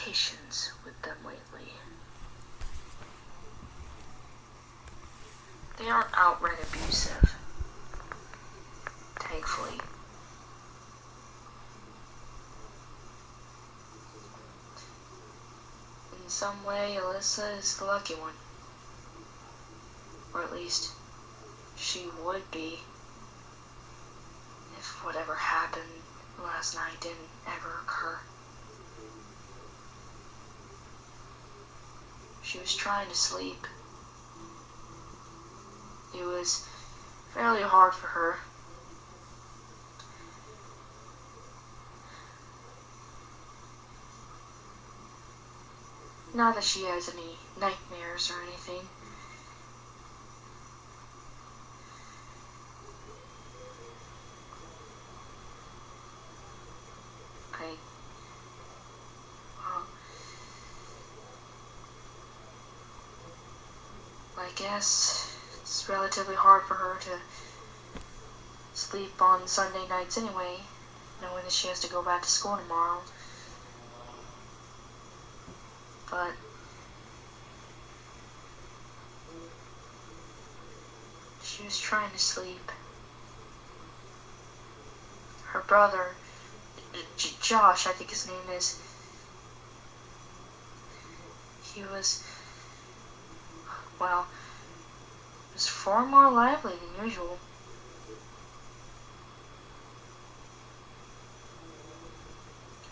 communications with them lately. They aren't outright abusive, thankfully. In some way, Alyssa is the lucky one. Or at least, she would be if whatever happened last night didn't ever occur. She was trying to sleep. It was fairly hard for her. Not that she has any nightmares or anything. I guess it's relatively hard for her to sleep on Sunday nights anyway, knowing that she has to go back to school tomorrow. But she was trying to sleep. Her brother, Josh, I think his name is, he was far more lively than usual.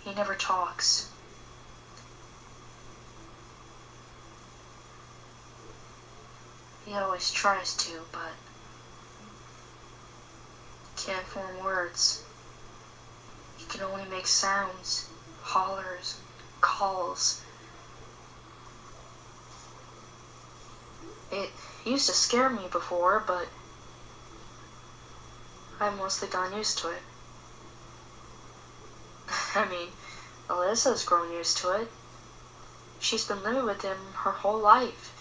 He never talks. He always tries to, but can't form words. He can only make sounds, hollers, calls. It used to scare me before, but I've mostly gotten used to it. I mean, Alyssa's grown used to it. She's been living with him her whole life,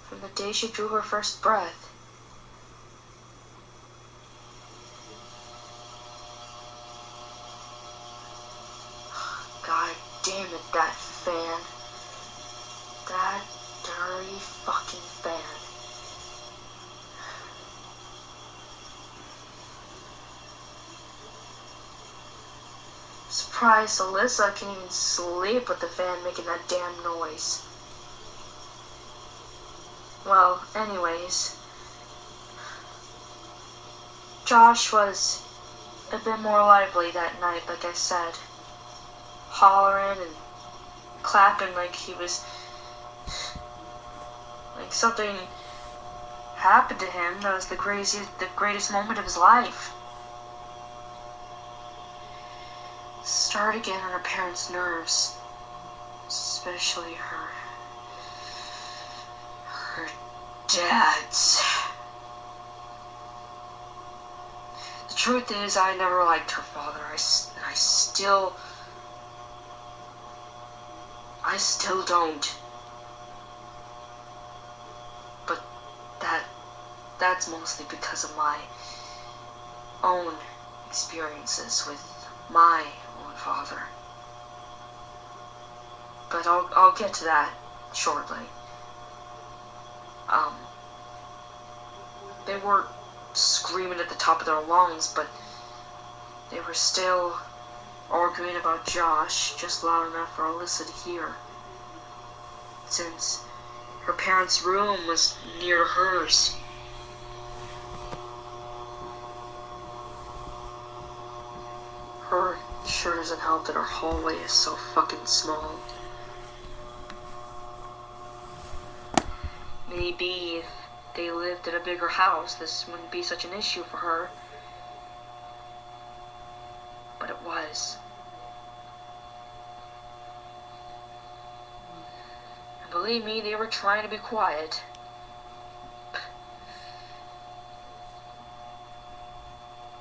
from the day she drew her first breath. God damn it, that fan. That dirty fucking fan. Surprised Alyssa can even sleep with the fan making that damn noise. Well, anyways, Josh was a bit more lively that night, like I said. Hollering and clapping like he was, like something happened to him that was the greatest moment of his life. Started getting on her parents' nerves, especially her dad's. The truth is, I never liked her father. I still don't. But that's mostly because of my own experiences with my own father. But I'll get to that shortly. They weren't screaming at the top of their lungs, but they were still arguing about Josh, just loud enough for Alyssa to hear. Since her parents' room was near hers. Her sure doesn't help that her hallway is so fucking small. Maybe if they lived in a bigger house, this wouldn't be such an issue for her. But it was. And believe me, they were trying to be quiet.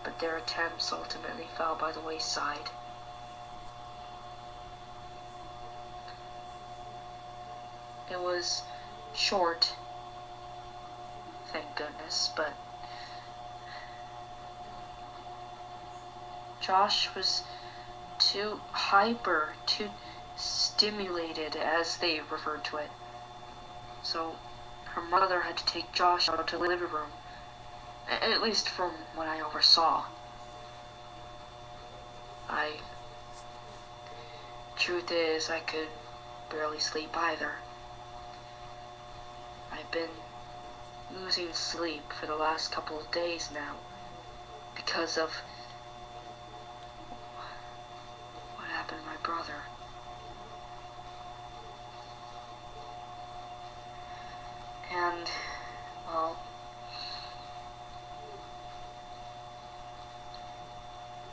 But their attempts ultimately fell by the wayside. It was short, thank goodness, but Josh was too hyper, too stimulated, as they referred to it. So her mother had to take Josh out to the living room, at least from what I oversaw. Truth is, I could barely sleep either. I've been losing sleep for the last couple of days now because of what happened to my brother. And, well,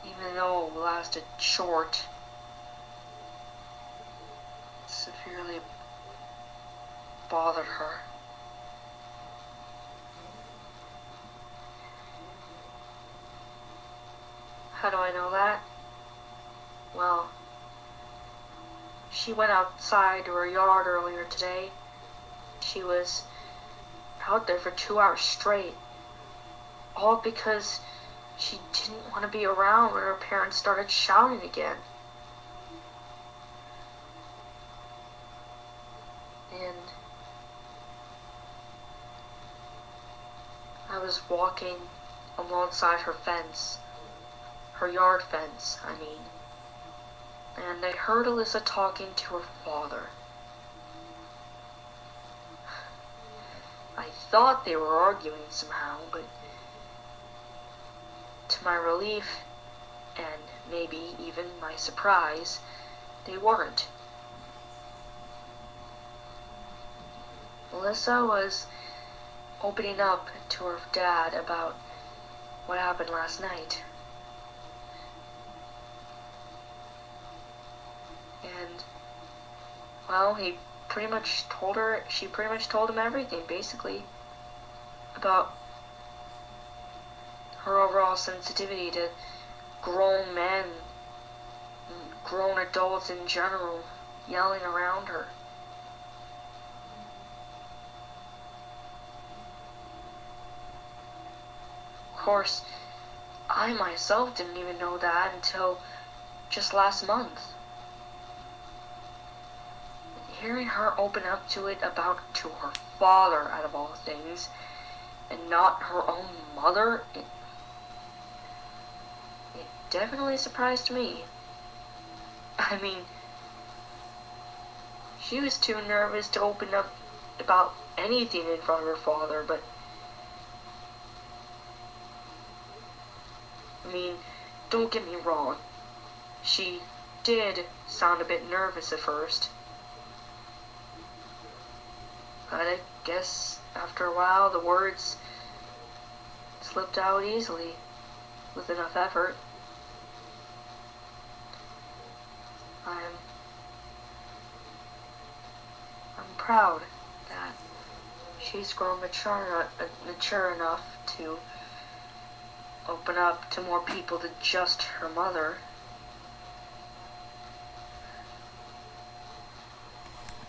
even though it lasted short, it severely bothered her. How do I know that? Well, she went outside to her yard earlier today. She was out there for 2 hours straight. All because she didn't want to be around when her parents started shouting again. And I was walking alongside her fence. Her yard fence, I mean. And I heard Alyssa talking to her father. I thought they were arguing somehow, but to my relief, and maybe even my surprise, they weren't. Alyssa was opening up to her dad about what happened last night. And, well, she pretty much told him everything, basically, about her overall sensitivity to grown men, grown adults in general, yelling around her. Of course, I myself didn't even know that until just last month. Hearing her open up to it to her father, out of all things, and not her own mother, it definitely surprised me. I mean, she was too nervous to open up about anything in front of her father, but I mean, don't get me wrong. She did sound a bit nervous at first. But I guess after a while the words slipped out easily with enough effort. I'm proud that she's grown mature enough to open up to more people than just her mother.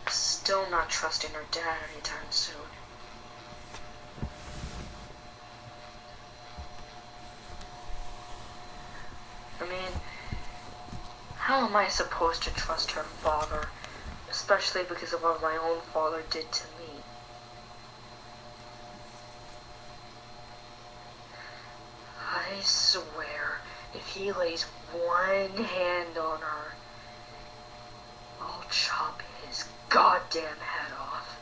Still not trusting her dad anytime soon. I mean, how am I supposed to trust her father, especially because of what my own father did to me? I swear, if he lays one hand on her, I'll chop his goddamn head off.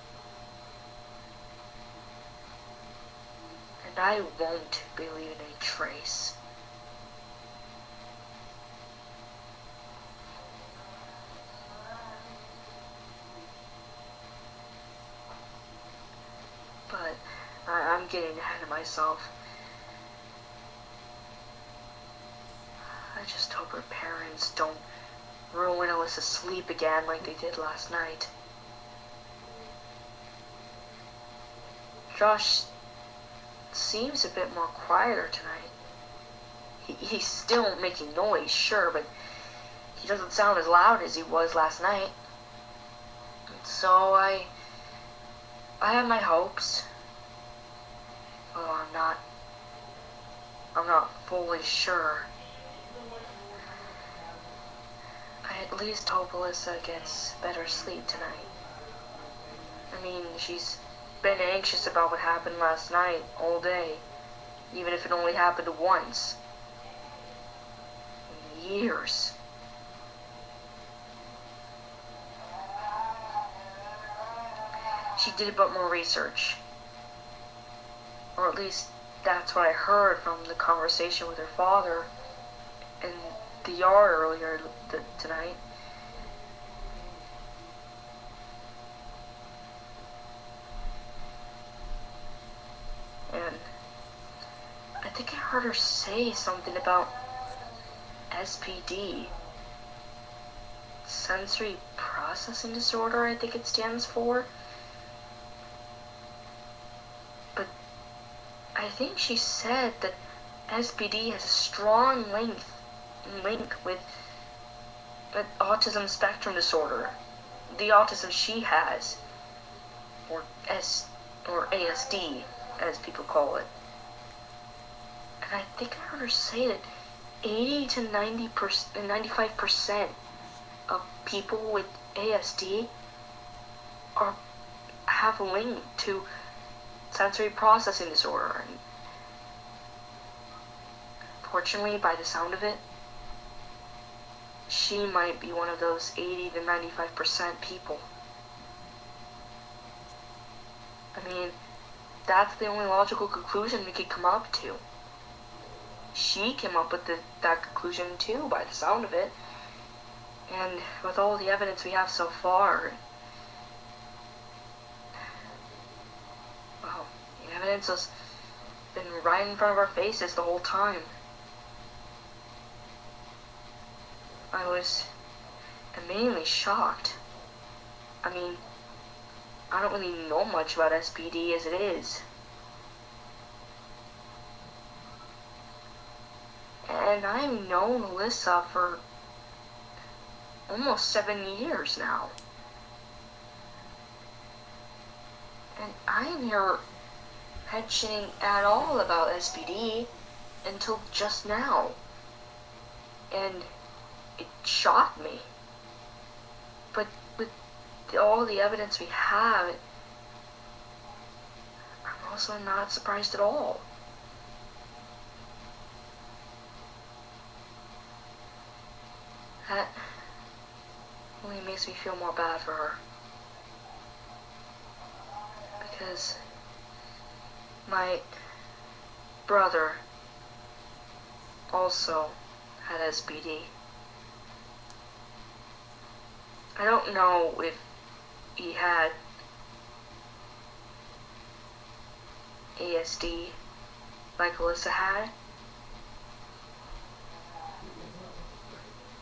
And I won't be leaving a trace. But I'm getting ahead of myself. I just hope her parents don't ruin Alyssa's sleep again like they did last night. Josh seems a bit more quieter tonight. He's still making noise, sure, but he doesn't sound as loud as he was last night. And so I have my hopes. Although I'm not fully sure. I I at least hope Alyssa gets better sleep tonight. I mean, she's been anxious about what happened last night all day, even if it only happened once. In years. She did a bit more research. Or at least that's what I heard from the conversation with her father in the yard earlier tonight. And I think I heard her say something about SPD. Sensory processing disorder, I think it stands for. But I think she said that SPD has a strong link with autism spectrum disorder, the autism she has, or ASD, as people call it. And I think I heard her say that 80 to 95% of people with ASD have a link to sensory processing disorder. And fortunately, by the sound of it, she might be one of those 80 to 95% people. I mean, that's the only logical conclusion we could come up to. She came up with that conclusion too, by the sound of it. And with all the evidence we have so far, well, the evidence has been right in front of our faces the whole time. I was immediately shocked. I mean, I don't really know much about SPD as it is. And I've known Alyssa for almost 7 years now. And I didn't hear mentioning at all about SPD until just now. And it shocked me. But with all the evidence we have, I'm also not surprised at all. That only makes me feel more bad for her. Because my brother also had SPD. I don't know if he had ASD like Alyssa had,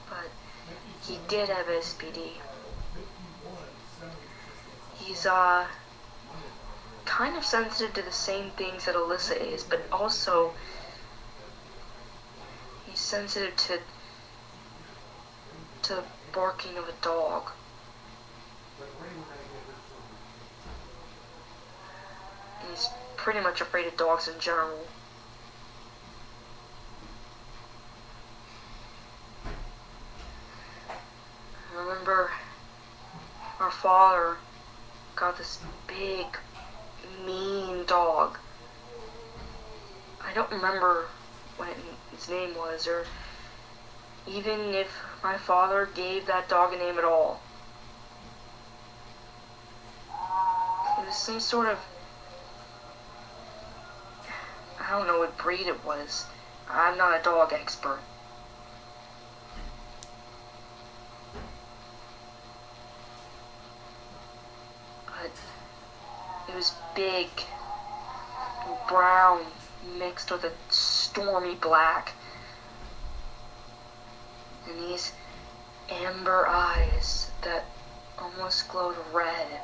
but he did have SPD. He's kind of sensitive to the same things that Alyssa is, but also he's sensitive to barking of a dog. He's pretty much afraid of dogs in general. I remember our father got this big, mean dog. I don't remember what his name was, or even if my father gave that dog a name at all. It was some sort of, I don't know what breed it was. I'm not a dog expert. But it was big, brown, mixed with a stormy black. And these amber eyes that almost glowed red,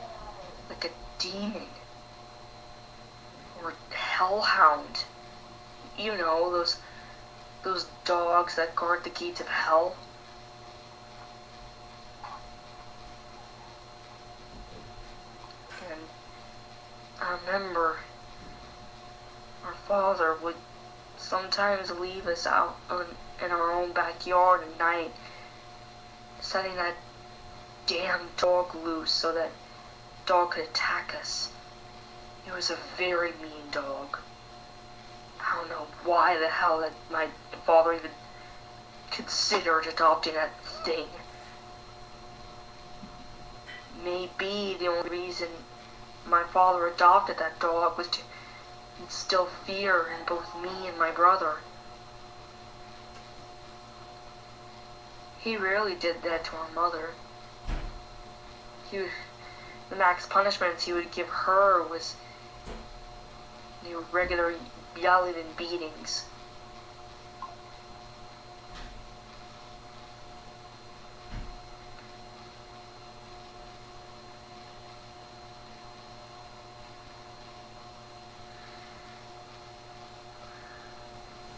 like a demon. Or hellhound. You know, those dogs that guard the gates of hell. And I remember our father would sometimes leave us out in our own backyard at night, setting that damn dog loose so that dog could attack us. It was a very mean dog. I don't know why the hell that my father even considered adopting that thing. Maybe the only reason my father adopted that dog was to instill fear in both me and my brother. He rarely did that to our mother. The max punishments he would give her was regular yelling and beatings.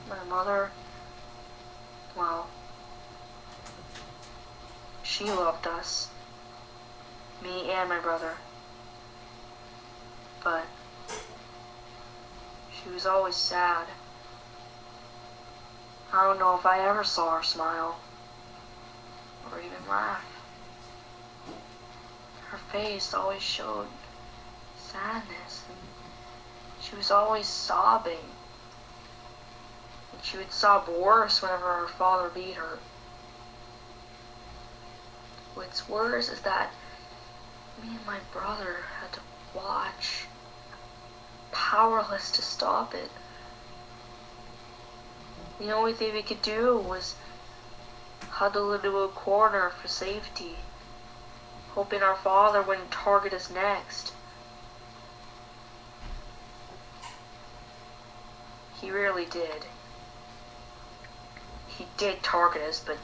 My mother, well, she loved us, me and my brother, but she was always sad. I don't know if I ever saw her smile, or even laugh. Her face always showed sadness, and she was always sobbing. And she would sob worse whenever her father beat her. What's worse is that me and my brother had to watch, powerless to stop it. The only thing we could do was huddle into a corner for safety, hoping our father wouldn't target us next. He rarely did. He did target us, but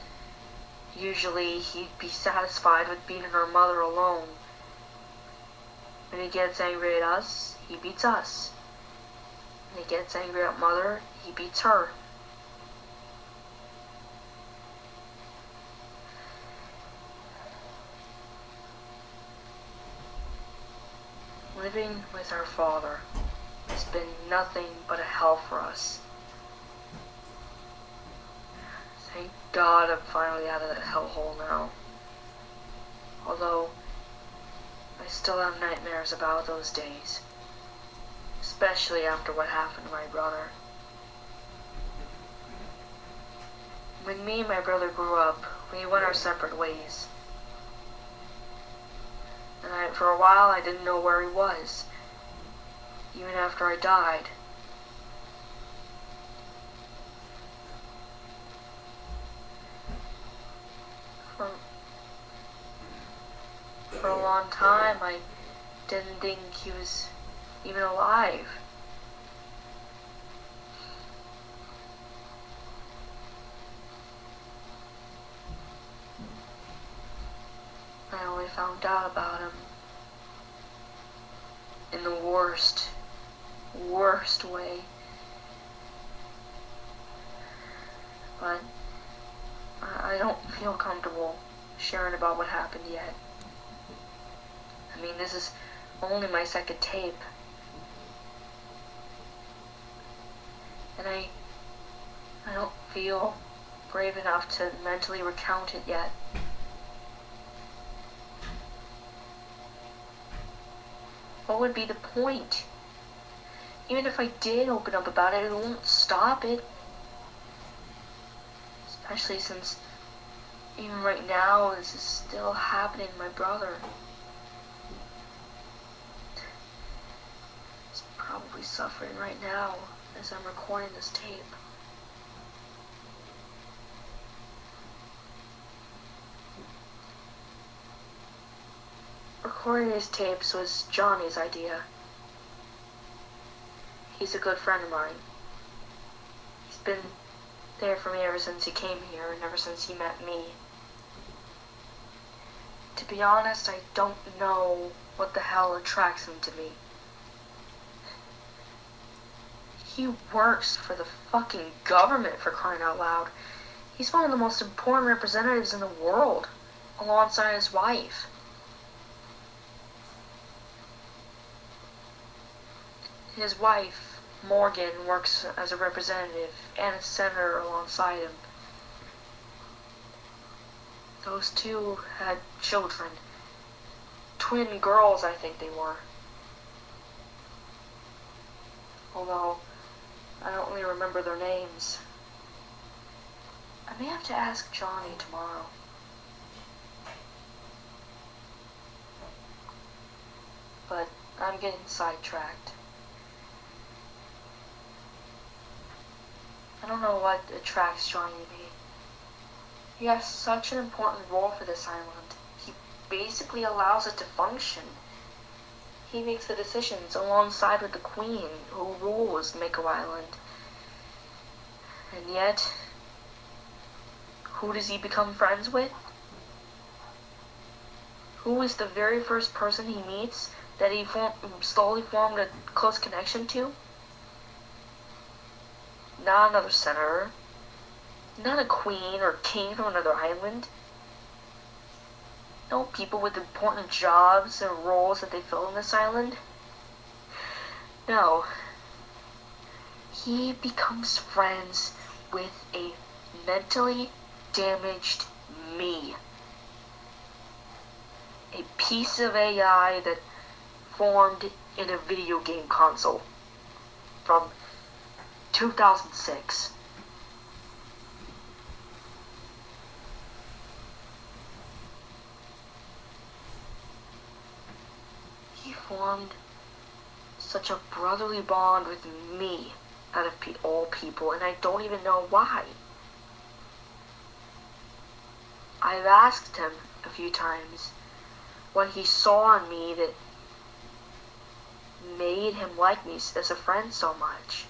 usually he'd be satisfied with beating our mother alone. When he gets angry at us, he beats us. When he gets angry at mother, he beats her. Living with our father has been nothing but a hell for us. Thank God I'm finally out of that hellhole now. Although, I still have nightmares about those days. Especially after what happened to my brother. When me and my brother grew up, we went our separate ways. And for a while I didn't know where he was, even after I died. For a long time I didn't think he was even alive. I only found out about him in the worst way. But I don't feel comfortable sharing about what happened yet. I mean, this is only my second tape. And I don't feel brave enough to mentally recount it yet. What would be the point? Even if I did open up about it, it won't stop it. Especially since even right now, this is still happening to my brother. He's probably suffering right now as I'm recording this tape. Recording these tapes was Johnny's idea. He's a good friend of mine. He's been there for me ever since he came here and ever since he met me. To be honest, I don't know what the hell attracts him to me. He works for the fucking government, for crying out loud. He's one of the most important representatives in the world, alongside his wife. His wife, Morgan, works as a representative and a senator alongside him. Those two had children. Twin girls, I think they were. Although, I don't really remember their names. I may have to ask Johnny tomorrow. But I'm getting sidetracked. I don't know what attracts Johnny to me. He has such an important role for this island. He basically allows it to function. He makes the decisions alongside with the Queen, who rules Mako Island. And yet, who does he become friends with? Who is the very first person he meets that he slowly formed a close connection to? Not another senator. Not a queen or king from another island. No people with important jobs and roles that they fill on this island. No. He becomes friends with a mentally damaged me. A piece of AI that formed in a video game console from 2006. He formed such a brotherly bond with me out of all people, and I don't even know why. I've asked him a few times what he saw in me that made him like me as a friend so much.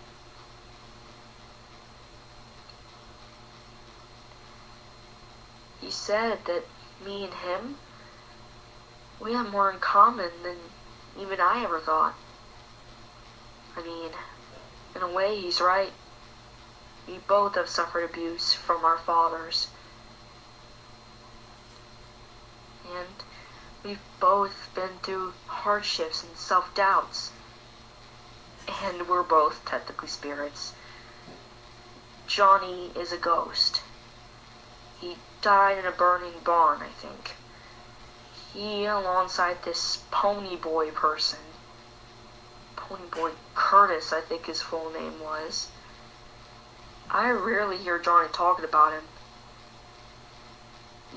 He said that me and him, we have more in common than even I ever thought. I mean, in a way, he's right. We both have suffered abuse from our fathers. And we've both been through hardships and self-doubts. And we're both technically spirits. Johnny is a ghost. He died in a burning barn, I think. He, alongside this Pony Boy person, Pony Boy Curtis, I think his full name was. I rarely hear Johnny talking about him.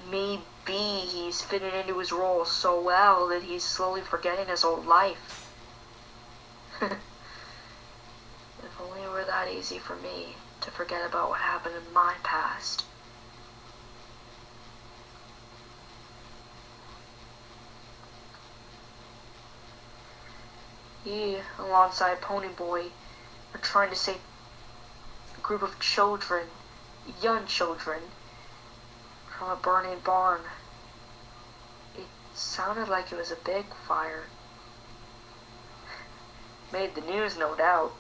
Maybe he's fitting into his role so well that he's slowly forgetting his old life. If only it were that easy for me to forget about what happened in my past. He, alongside Pony Boy, are trying to save a group of children, young children, from a burning barn. It sounded like it was a big fire. Made the news, no doubt.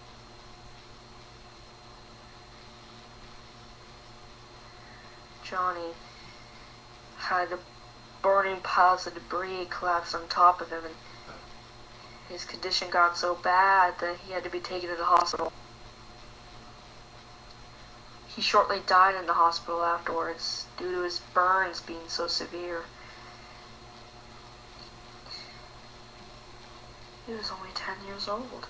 Johnny had the burning piles of debris collapse on top of him, and his condition got so bad that he had to be taken to the hospital. He shortly died in the hospital afterwards due to his burns being so severe. He was only 10 years old.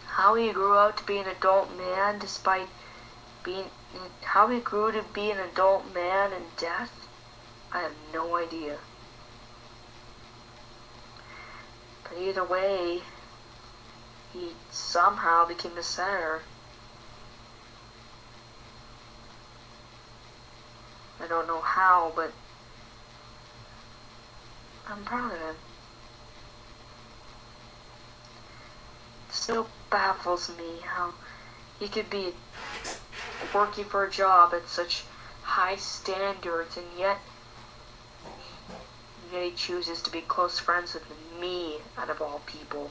How he grew out to be an adult man despite being... How he grew to be an adult man in death, I have no idea. But either way, he somehow became a senator. I don't know how, but I'm proud of him. It still baffles me how he could be working for a job at such high standards, and yet he chooses to be close friends with me out of all people.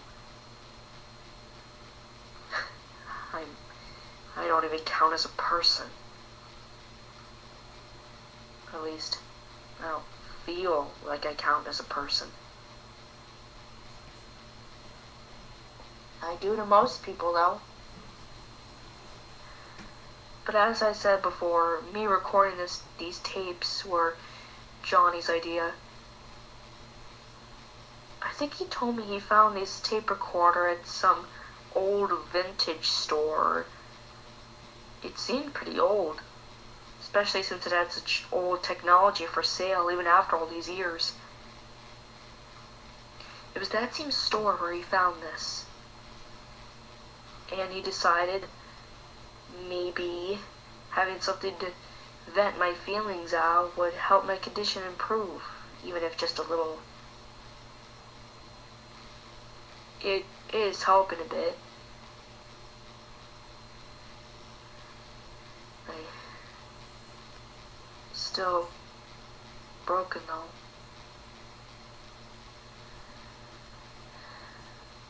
I don't even count as a person. At least, I don't feel like I count as a person. I do to most people, though. But as I said before, me recording these tapes were Johnny's idea. I think he told me he found this tape recorder at some old vintage store. It seemed pretty old, especially since it had such old technology for sale even after all these years. It was that same store where he found this. And he decided maybe having something to vent my feelings out would help my condition improve, even if just a little. It is helping a bit. I'm still broken though.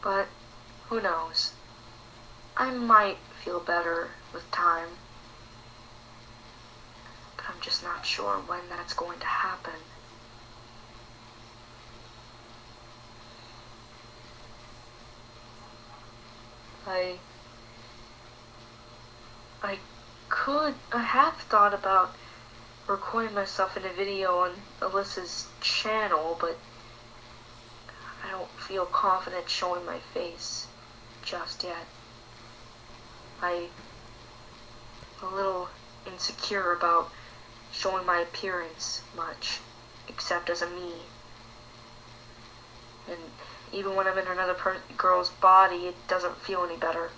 But who knows? I might feel better with time. But I'm just not sure when that's going to happen. I have thought about recording myself in a video on Alyssa's channel, but I don't feel confident showing my face just yet. I'm a little insecure about showing my appearance much, except as a me. And even when I'm in another girl's body, it doesn't feel any better.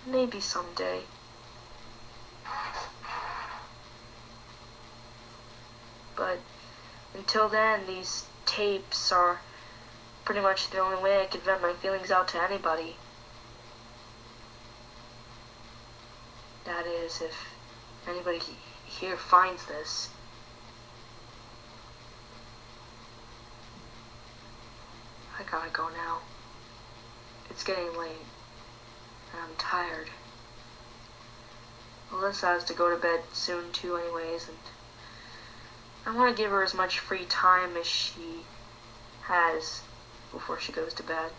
Maybe someday. But until then, these tapes are pretty much the only way I can vent my feelings out to anybody. That is, if anybody here finds this. I gotta go now. It's getting late, and I'm tired. Alyssa has to go to bed soon too anyways, and I want to give her as much free time as she has before she goes to bed.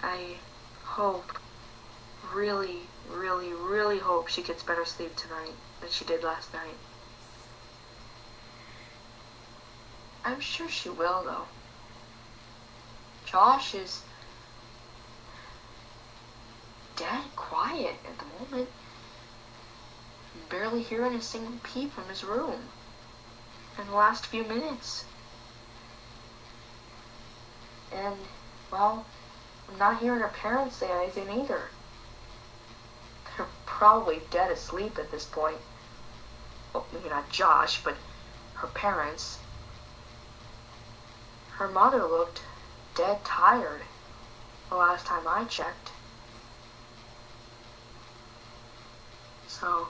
I hope, really, really, really hope she gets better sleep tonight than she did last night. I'm sure she will, though. Josh is dead quiet at the moment. I'm barely hearing a single peep from his room in the last few minutes. And, well, I'm not hearing her parents say anything either. They're probably dead asleep at this point. Well, maybe not Josh, but her parents. Her mother looked dead tired the last time I checked. So,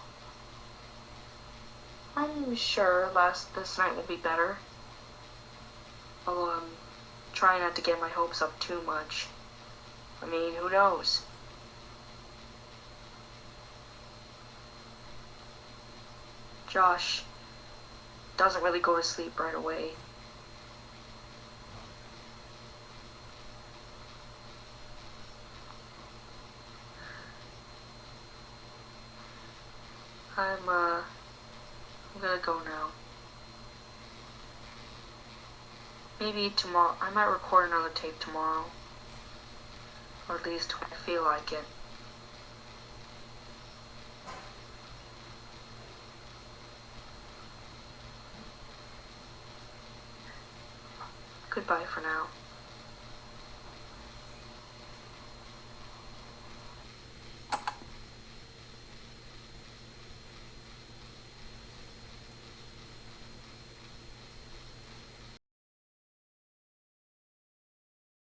I'm sure this night will be better. Although I'm trying not to get my hopes up too much. I mean, who knows? Josh doesn't really go to sleep right away. I'm gonna go now. Maybe tomorrow, I might record another tape tomorrow. Or at least when I feel like it. Goodbye for now.